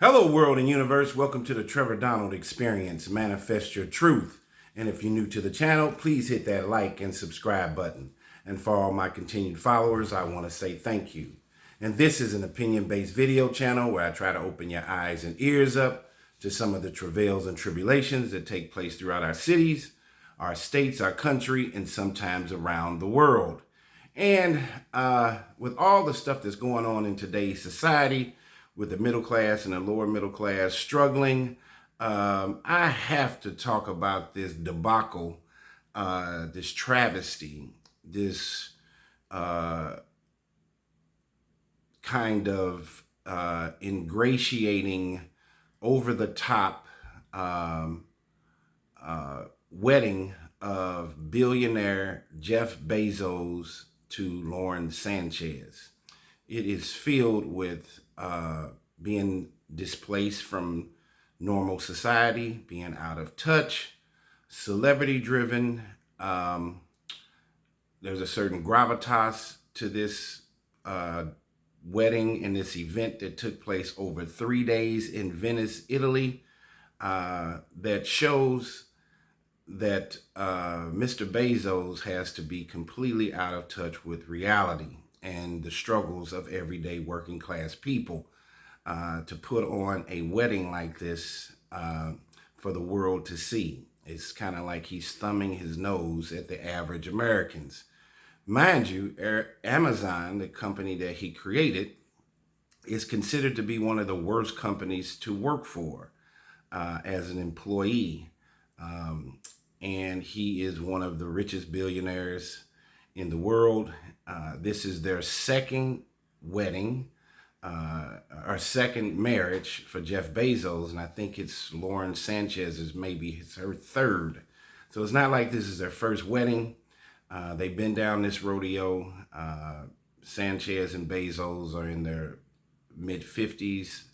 Hello, world and universe. Welcome to the Trevor Donald Experience. Manifest your truth. And if you're new to the channel, please hit that like and subscribe button. And for all my continued followers, I want to say thank you. And this is an opinion-based video channel where I try to open your eyes and ears up to some of the travails and tribulations that take place throughout our cities, our states, our country, and sometimes around the world. And with all the stuff that's going on in today's society, with the middle class and the lower middle class struggling, I have to talk about this debacle, this travesty, this kind of ingratiating, over-the-top wedding of billionaire Jeff Bezos to Lauren Sanchez. It is filled with being displaced from normal society, being out of touch, celebrity-driven. There's a certain gravitas to this wedding and this event that took place over 3 days in Venice, Italy, that shows that Mr. Bezos has to be completely out of touch with reality and the struggles of everyday working class people to put on a wedding like this for the world to see. It's kind of like he's thumbing his nose at the average Americans. Mind you, Amazon, the company that he created, is considered to be one of the worst companies to work for as an employee. And he is one of the richest billionaires in the world. This is their second wedding, or second marriage for Jeff Bezos, and I think it's Lauren Sanchez's, maybe her third. So it's not like this is their first wedding. They've been down this rodeo. Sanchez and Bezos are in their mid-50s.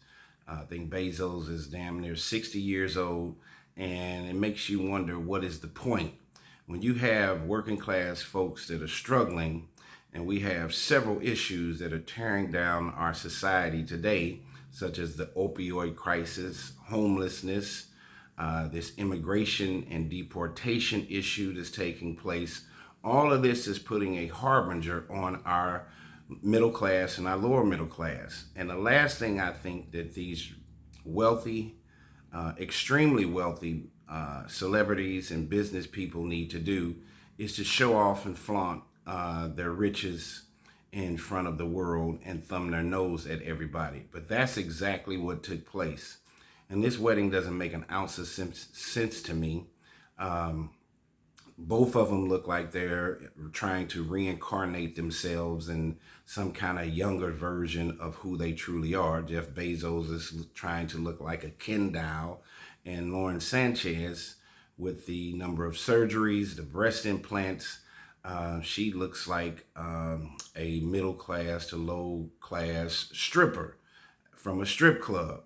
I think Bezos is damn near 60 years old, and it makes you wonder, what is the point? When you have working class folks that are struggling, and we have several issues that are tearing down our society today, such as the opioid crisis, homelessness, this immigration and deportation issue that's taking place. All of this is putting a harbinger on our middle class and our lower middle class. And the last thing I think that these wealthy, extremely wealthy celebrities and business people need to do is to show off and flaunt their riches in front of the world and thumb their nose at everybody. But that's exactly what took place. And this wedding doesn't make an ounce of sense to me. Both of them look like they're trying to reincarnate themselves in some kind of younger version of who they truly are. Jeff Bezos is trying to look like a Ken doll, and Lauren Sanchez, with the number of surgeries, the breast implants, she looks like a middle class to low class stripper from a strip club,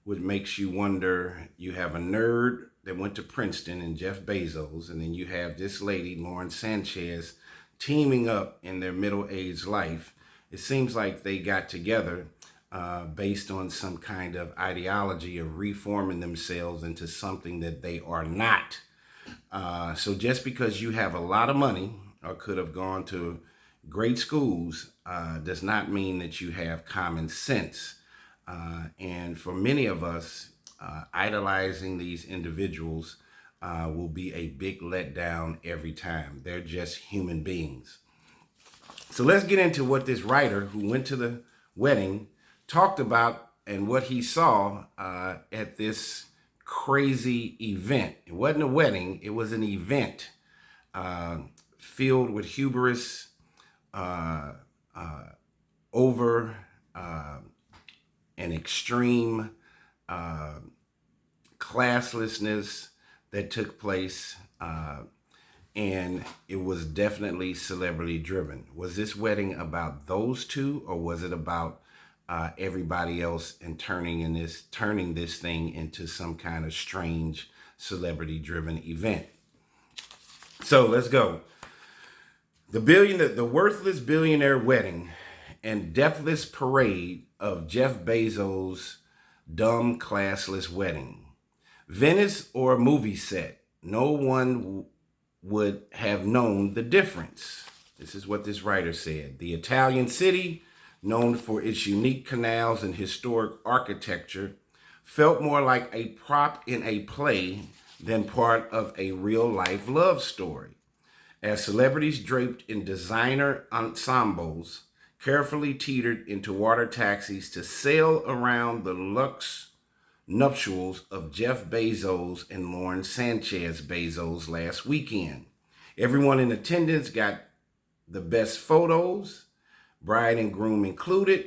which makes you wonder. You have a nerd that went to Princeton and Jeff Bezos, and then you have this lady, Lauren Sanchez, teaming up in their middle-aged life. It seems like they got together based on some kind of ideology of reforming themselves into something that they are not. So just because you have a lot of money or could have gone to great schools does not mean that you have common sense. And for many of us, idolizing these individuals will be a big letdown every time. They're just human beings. So let's get into what this writer who went to the wedding talked about and what he saw at this crazy event. It wasn't a wedding, it was an event filled with hubris, over an extreme classlessness that took place, and it was definitely celebrity driven. Was this wedding about those two, or was it about everybody else and turning this thing into some kind of strange celebrity driven event? So let's go. The worthless billionaire wedding and Depthless parade of Jeff Bezos' dumb, classless wedding. Venice or a movie set, no one would have known the difference. This is what this writer said. The Italian city, known for its unique canals and historic architecture, felt more like a prop in a play than part of a real-life love story. As celebrities draped in designer ensembles carefully teetered into water taxis to sail around the luxe nuptials of Jeff Bezos and Lauren Sanchez Bezo'S last weekend. Everyone in attendance got the best photos, bride and groom included,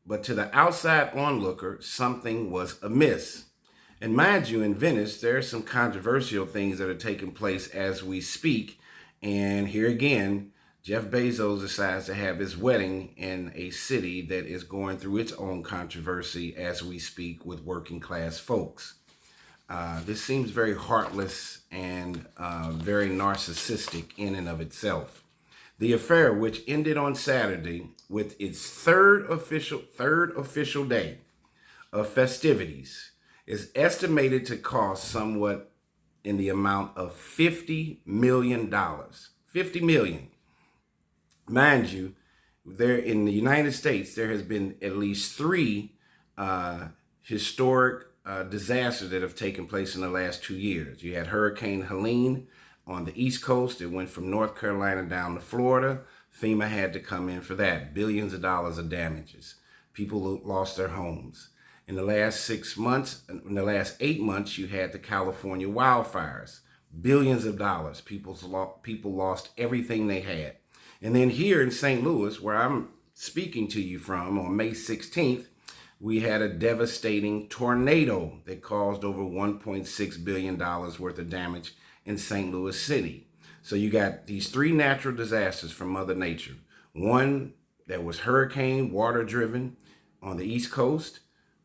but to the outside onlooker, something was amiss. And mind you, in Venice, there are some controversial things that are taking place as we speak. And here again, Jeff Bezos decides to have his wedding in a city that is going through its own controversy as we speak with working class folks. This seems very heartless and very narcissistic in and of itself. The affair, which ended on Saturday with its third official day of festivities, is estimated to cost somewhat in the amount of $50 million. $50 million. Mind you, there in the United States, there has been at least three historic disasters that have taken place in the last 2 years. You had Hurricane Helene on the East Coast. It went from North Carolina down to Florida. FEMA had to come in for that. Billions of dollars of damages. People lost their homes. In the last 6 months, in the last 8 months, you had the California wildfires. Billions of dollars. People lost everything they had. And then here in St. Louis, where I'm speaking to you from on May 16th, we had a devastating tornado that caused over $1.6 billion worth of damage in St. Louis City. So you got these three natural disasters from Mother Nature. One that was hurricane, water driven on the East Coast.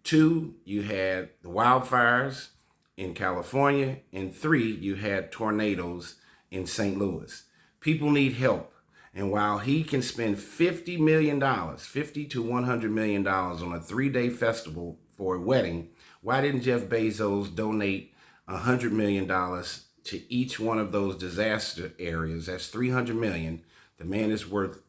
Two, you had the wildfires in California. And three, you had tornadoes in St. Louis. People need help. And while he can spend $50 million, $50 to $100 million on a 3-day festival for a wedding, why didn't Jeff Bezos donate $100 million to each one of those disaster areas? That's $300 million. The man is worth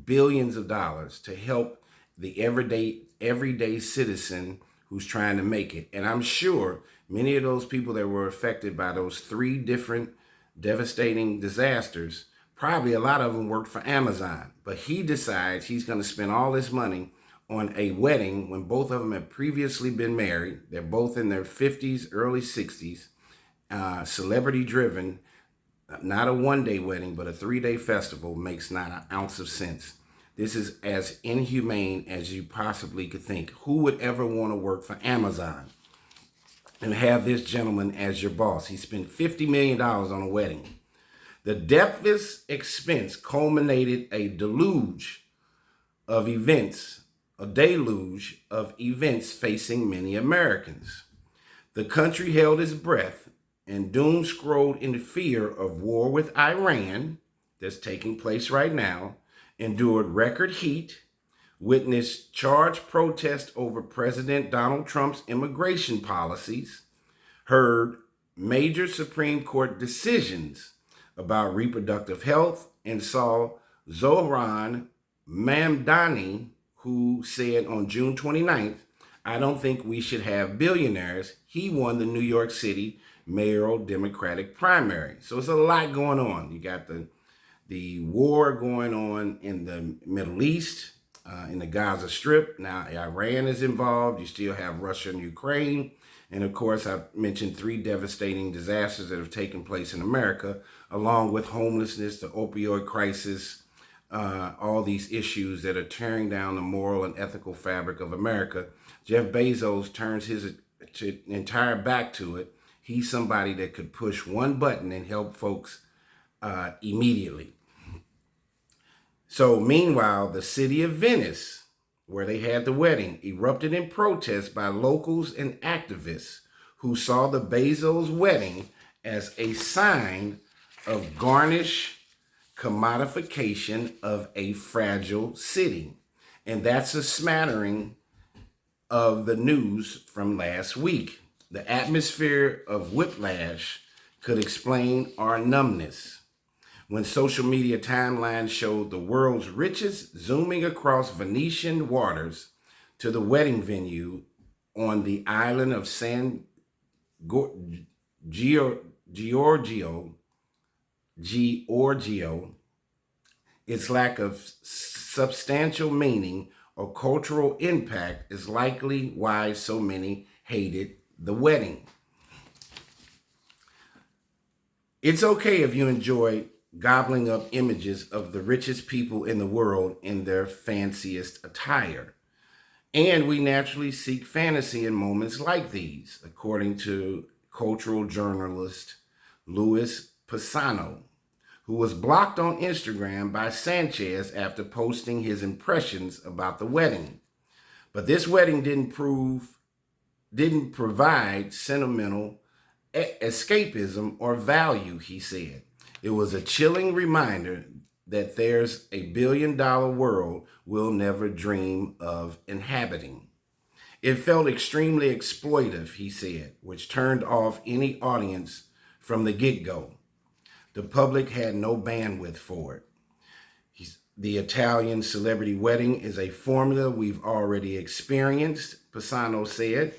billions of dollars to help the everyday citizen who's trying to make it. And I'm sure many of those people that were affected by those three different devastating disasters, probably a lot of them worked for Amazon, but he decides he's going to spend all this money on a wedding when both of them have previously been married. They're both in their 50s, early 60s, celebrity driven, not a 1-day wedding, but a 3-day festival makes not an ounce of sense. This is as inhumane as you possibly could think. Who would ever want to work for Amazon and have this gentleman as your boss? He spent $50 million on a wedding. The Depthless expense culminated a deluge of events facing many Americans. The country held its breath and doom scrolled in fear of war with Iran, that's taking place right now, endured record heat, witnessed charged protest over President Donald Trump's immigration policies, heard major Supreme Court decisions about reproductive health, and saw Zohran Mamdani, who said on June 29th, "I don't think we should have billionaires." He won the New York City mayoral Democratic primary. So it's a lot going on. You got the war going on in the Middle East, in the Gaza Strip. Now Iran is involved. You still have Russia and Ukraine. And of course, I've mentioned 3 devastating disasters that have taken place in America, along with homelessness, the opioid crisis, all these issues that are tearing down the moral and ethical fabric of America. Jeff Bezos turns his entire back to it. He's somebody that could push one button and help folks immediately. So meanwhile, the city of Venice, where they had the wedding, erupted in protest by locals and activists who saw the Bezo'S wedding as a sign of garnish commodification of a fragile city. And that's a smattering of the news from last week. The atmosphere of whiplash could explain our numbness. When social media timelines showed the world's richest zooming across Venetian waters to the wedding venue on the island of Giorgio, its lack of substantial meaning or cultural impact is likely why so many hated the wedding. It's okay if you enjoy gobbling up images of the richest people in the world in their fanciest attire. And we naturally seek fantasy in moments like these, according to cultural journalist Louis Pisano, who was blocked on Instagram by Sanchez after posting his impressions about the wedding. But this wedding didn't provide sentimental escapism or value, he said. It was a chilling reminder that there's a billion-dollar world we'll never dream of inhabiting. It felt extremely exploitive, he said, which turned off any audience from the get-go. The public had no bandwidth for it. The Italian celebrity wedding is a formula we've already experienced, Pisano said.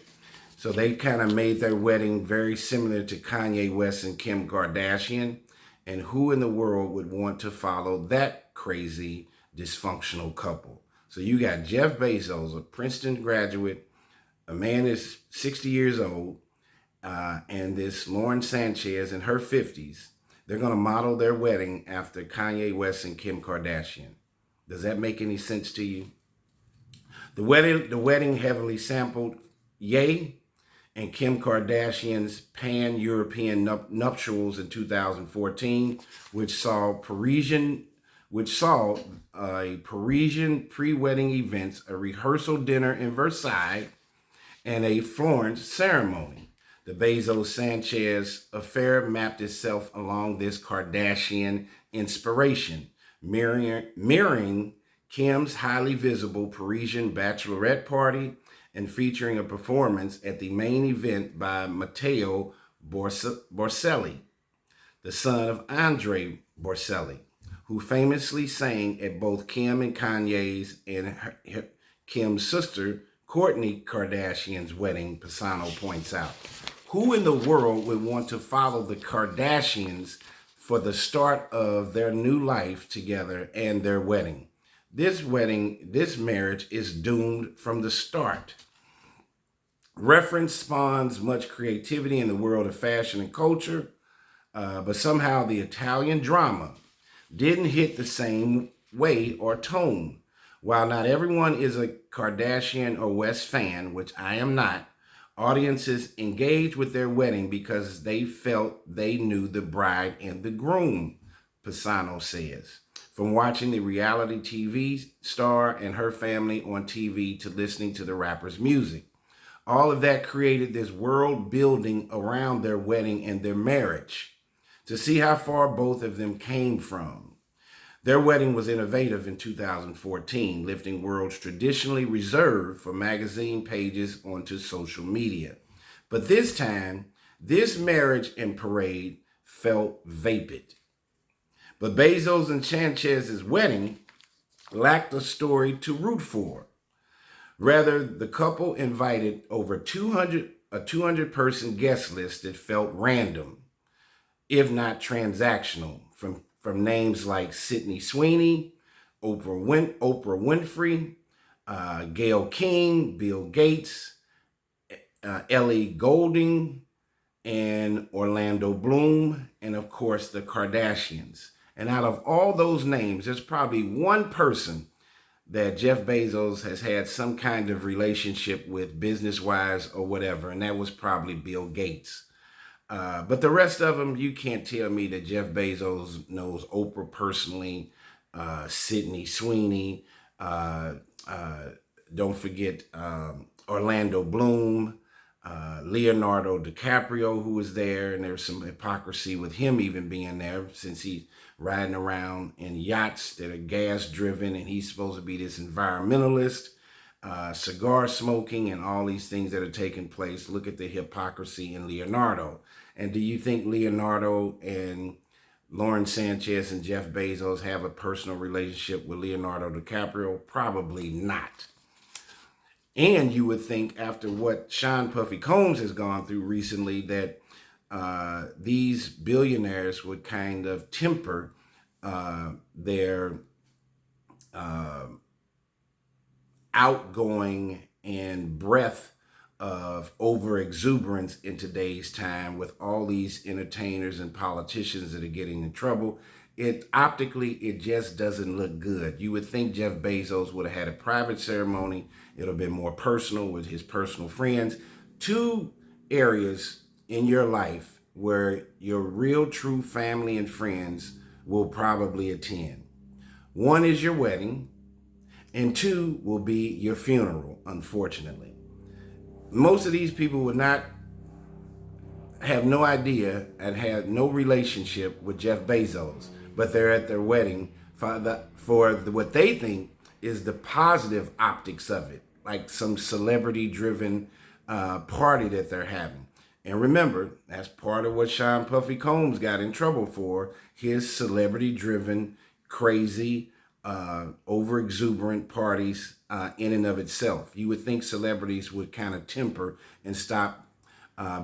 So they kind of made their wedding very similar to Kanye West and Kim Kardashian. And who in the world would want to follow that crazy, dysfunctional couple? So you got Jeff Bezos, a Princeton graduate, a man is 60 years old, and this Lauren Sanchez in her 50s. They're going to model their wedding after Kanye West and Kim Kardashian. Does that make any sense to you? The wedding heavily sampled Ye and Kim Kardashian's pan-European nuptials in 2014, which saw a Parisian pre-wedding events, a rehearsal dinner in Versailles, and a Florence ceremony. The Bezo'S-Sanchez affair mapped itself along this Kardashian inspiration, mirroring Kim's highly visible Parisian bachelorette party and featuring a performance at the main event by Matteo Borselli, the son of Andre Borselli, who famously sang at both Kim and Kanye's and Kim's sister, Kourtney Kardashian's wedding, Pisano points out. Who in the world would want to follow the Kardashians for the start of their new life together and their wedding? This marriage is doomed from the start. Reference spawns much creativity in the world of fashion and culture, but somehow the Italian drama didn't hit the same way or tone. While not everyone is a Kardashian or West fan, which I am not, audiences engaged with their wedding because they felt they knew the bride and the groom, Pisano says. From watching the reality TV star and her family on TV to listening to the rapper's music. All of that created this world building around their wedding and their marriage to see how far both of them came from. Their wedding was innovative in 2014, lifting worlds traditionally reserved for magazine pages onto social media. But this time, this marriage and parade felt vapid. But Bezo's and Sanchez's wedding lacked a story to root for. Rather, the couple invited over a 200-person guest list that felt random, if not transactional, from names like Sydney Sweeney, Oprah Winfrey, Gayle King, Bill Gates, Ellie Goulding, and Orlando Bloom, and of course the Kardashians. And out of all those names, there's probably one person that Jeff Bezos has had some kind of relationship with business-wise or whatever, and that was probably Bill Gates. But the rest of them, you can't tell me that Jeff Bezos knows Oprah personally, Sydney Sweeney, don't forget Orlando Bloom, Leonardo DiCaprio, who was there, and there's some hypocrisy with him even being there since he's riding around in yachts that are gas-driven, and he's supposed to be this environmentalist. cigar smoking, and all these things that are taking place. Look at the hypocrisy in Leonardo. And do you think Leonardo and Lauren Sanchez and Jeff Bezos have a personal relationship with Leonardo DiCaprio? Probably not. And you would think, after what Sean Puffy Combs has gone through recently, that these billionaires would kind of temper their outgoing and breadth of over exuberance in today's time, with all these entertainers and politicians that are getting in trouble. It just doesn't look good. You would think Jeff Bezos would have had a private ceremony. It would have been more personal with his personal friends. Two areas in your life where your real true family and friends will probably attend. One is your wedding, and two will be your funeral, unfortunately. Most of these people would not have no idea and have no relationship with Jeff Bezos, but they're at their wedding for what they think is the positive optics of it, like some celebrity-driven party that they're having. And remember, that's part of what Sean Puffy Combs got in trouble for, his celebrity-driven, crazy, over-exuberant parties in and of itself. You would think celebrities would kind of temper and stop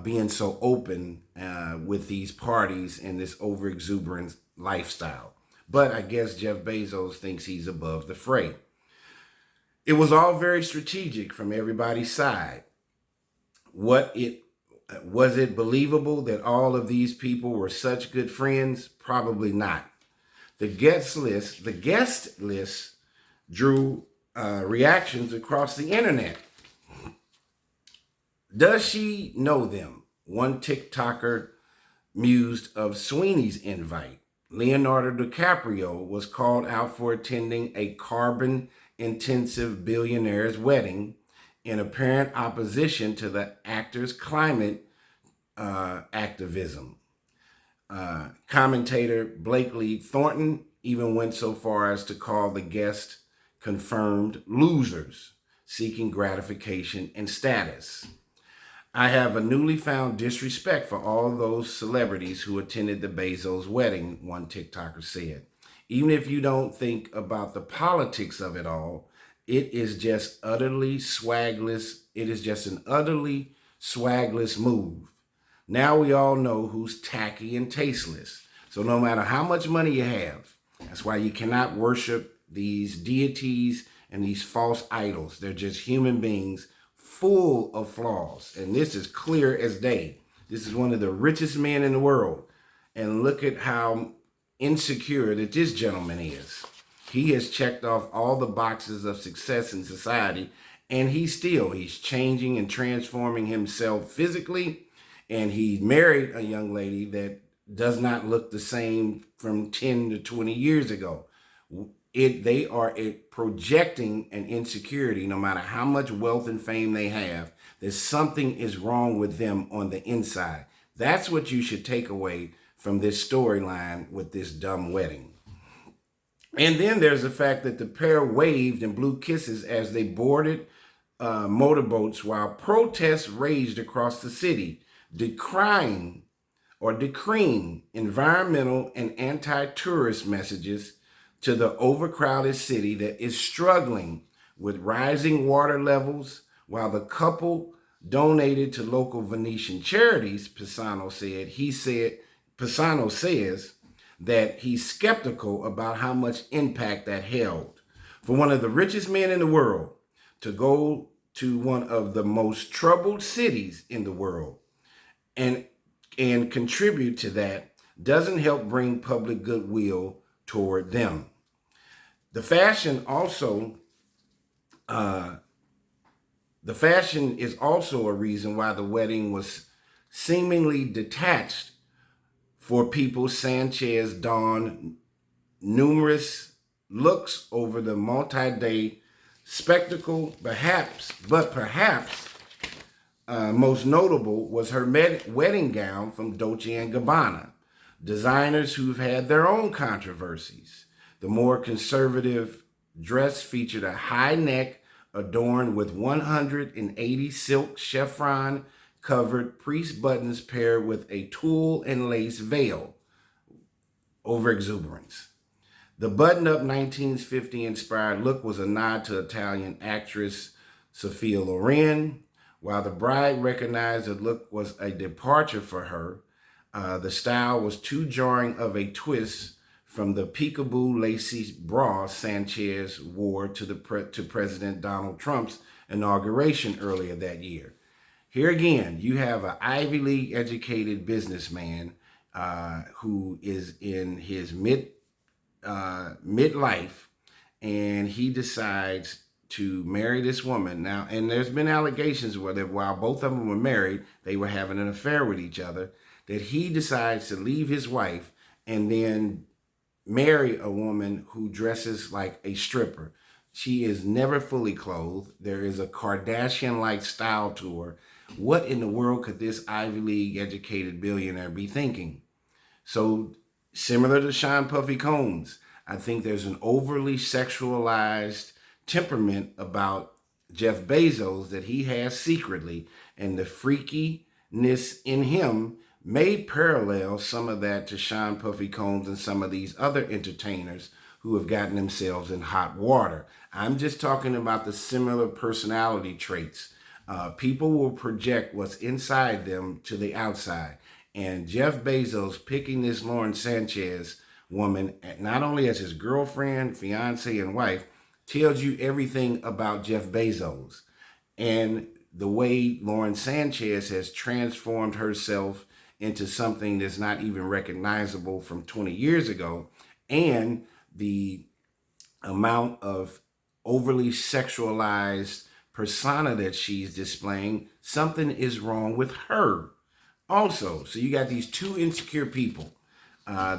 being so open with these parties and this over-exuberant lifestyle. But I guess Jeff Bezos thinks he's above the fray. It was all very strategic from everybody's side. Was it believable that all of these people were such good friends? Probably not. The guest list drew reactions across the internet. Does she know them? One TikToker mused of Sweeney's invite. Leonardo DiCaprio was called out for attending a carbon-intensive billionaire's wedding in apparent opposition to the actor's climate activism. Commentator Blakely Thornton even went so far as to call the guest confirmed losers, seeking gratification and status. I have a newly found disrespect for all those celebrities who attended the Bezo'S wedding, one TikToker said. Even if you don't think about the politics of it all, it is just utterly swagless. It is just an utterly swagless move. Now we all know who's tacky and tasteless. So no matter how much money you have, that's why you cannot worship these deities and these false idols. They're just human beings full of flaws. And this is clear as day. This is one of the richest men in the world. And look at how insecure that this gentleman is. He has checked off all the boxes of success in society, and he's changing and transforming himself physically. And he married a young lady that does not look the same from 10 to 20 years ago. They are projecting an insecurity, no matter how much wealth and fame they have, that something is wrong with them on the inside. That's what you should take away from this storyline with this dumb wedding. And then there's the fact that the pair waved and blew kisses as they boarded motorboats while protests raged across the city, decrying environmental and anti-tourist messages to the overcrowded city that is struggling with rising water levels. While the couple donated to local Venetian charities, Pisano says that he's skeptical about how much impact that held. For one of the richest men in the world to go to one of the most troubled cities in the world and contribute to that doesn't help bring public goodwill toward them. The fashion is also a reason why the wedding was seemingly detached for people. Sanchez donned numerous looks over the multi-day spectacle, perhaps most notable was her wedding gown from Dolce & Gabbana, designers who've had their own controversies. The more conservative dress featured a high neck, adorned with 180 silk chiffon covered priest buttons paired with a tulle and lace veil over exuberance. The button-up 1950 inspired look was a nod to Italian actress Sophia Loren. While the bride recognized the look was a departure for her, the style was too jarring of a twist from the peekaboo lacy bra Sanchez wore to President Donald Trump's inauguration earlier that year. Here again, you have an Ivy League educated businessman who is in his midlife, and he decides to marry this woman. Now, and there's been allegations where while both of them were married, they were having an affair with each other, that he decides to leave his wife and then marry a woman who dresses like a stripper. She is never fully clothed. There is a Kardashian-like style to her. What in the world could this Ivy League educated billionaire be thinking? So similar to Sean Puffy Combs, I think there's an overly sexualized temperament about Jeff Bezos that he has secretly, and the freakiness in him may parallel some of that to Sean Puffy Combs and some of these other entertainers who have gotten themselves in hot water. I'm just talking about the similar personality traits. People will project what's inside them to the outside. And Jeff Bezos picking this Lauren Sanchez woman, not only as his girlfriend, fiance, and wife, tells you everything about Jeff Bezos and the way Lauren Sanchez has transformed herself into something that's not even recognizable from 20 years ago, and the amount of overly sexualized persona that she's displaying. Something is wrong with her also. So you got these two insecure people.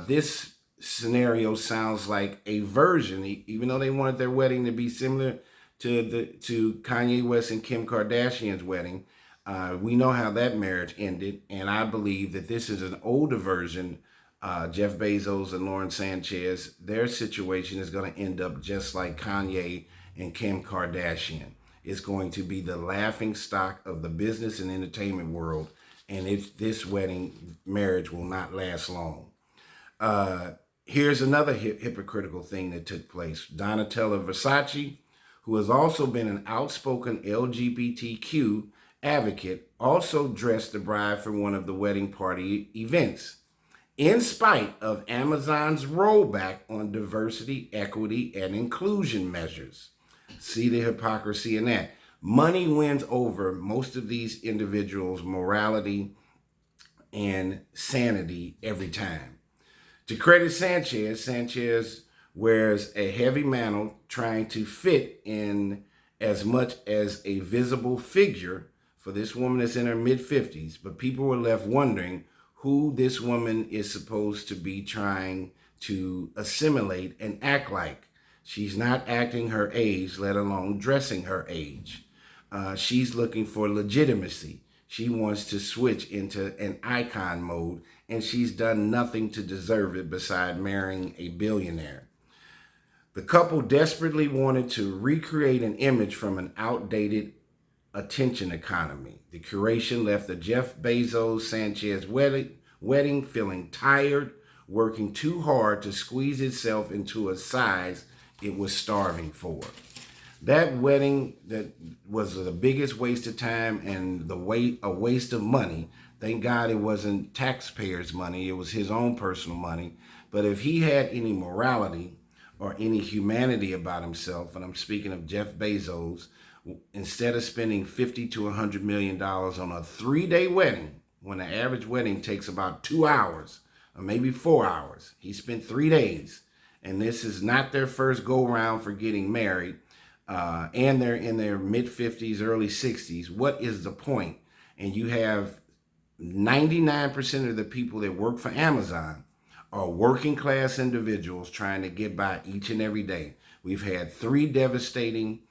This scenario sounds like a version, even though they wanted their wedding to be similar to Kanye West and Kim Kardashian's wedding. We know how that marriage ended, and I believe that this is an older version. Jeff Bezos and Lauren Sanchez, their situation is going to end up just like Kanye and Kim Kardashian. It's going to be the laughing stock of the business and entertainment world, and this wedding marriage will not last long. Here's another hypocritical thing that took place. Donatella Versace, who has also been an outspoken LGBTQ advocate, also dressed the bride for one of the wedding party events, in spite of Amazon's rollback on diversity, equity, and inclusion measures. See the hypocrisy in that. Money wins over most of these individuals' morality and sanity every time. To credit Sanchez, Sanchez wears a heavy mantle trying to fit in as much as a visible figure for this woman that's in her mid-50s. But people were left wondering who this woman is supposed to be trying to assimilate and act like. She's not acting her age, let alone dressing her age. She's looking for legitimacy. She wants to switch into an icon mode, and she's done nothing to deserve it besides marrying a billionaire. The couple desperately wanted to recreate an image from an outdated attention economy. The curation left the Jeff Bezos Sanchez wedding feeling tired, working too hard to squeeze itself into a size it was starving for. That wedding that was the biggest waste of time and a waste of money. Thank God it wasn't taxpayers' money. It was his own personal money. But if he had any morality or any humanity about himself, and I'm speaking of Jeff Bezos, instead of spending $50 to $100 million on a 3-day wedding, when the average wedding takes about 2 hours or maybe 4 hours, he spent 3 days. And this is not their first go round for getting married. And they're in their mid-50s, early 60s. What is the point? And you have 99% of the people that work for Amazon are working class individuals trying to get by each and every day. We've had 3 devastating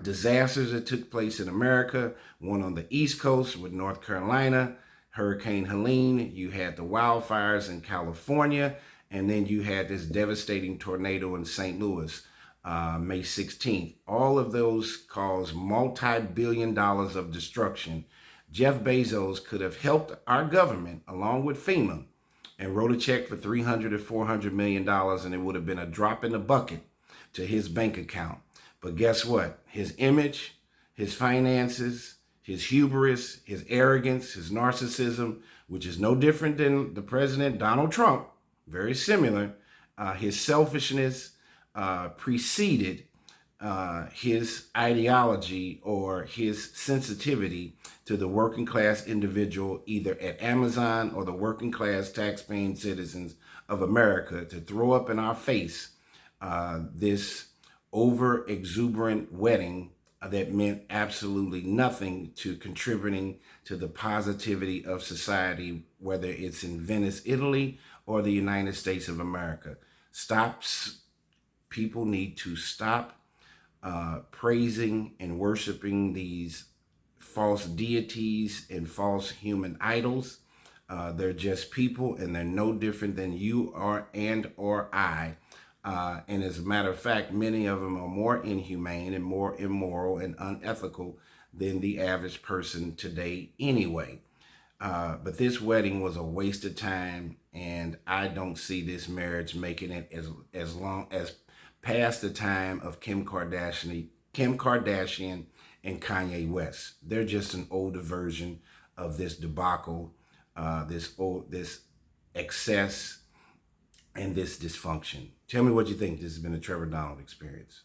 disasters that took place in America. One on the East Coast with North Carolina, Hurricane Helene. You had the wildfires in California. And then you had this devastating tornado in St. Louis. May 16th. All of those caused multi-billion dollars of destruction. Jeff Bezos could have helped our government along with FEMA and wrote a check for $300 or $400 million, and it would have been a drop in the bucket to his bank account. But guess what? His image, his finances, his hubris, his arrogance, his narcissism, which is no different than the president Donald Trump, very similar, his selfishness preceded his ideology or his sensitivity to the working class individual, either at Amazon or the working class tax-paying citizens of America, to throw up in our face this over exuberant wedding that meant absolutely nothing to contributing to the positivity of society, whether it's in Venice, Italy, or the United States of America. People need to stop praising and worshiping these false deities and false human idols. They're just people, and they're no different than you or I. And as a matter of fact, many of them are more inhumane and more immoral and unethical than the average person today anyway. But this wedding was a waste of time, and I don't see this marriage making it as long as past the time of Kim Kardashian and Kanye West. They're just an older version of this debacle, this excess, and this dysfunction. Tell me what you think. This has been a Trevor Donald Experience.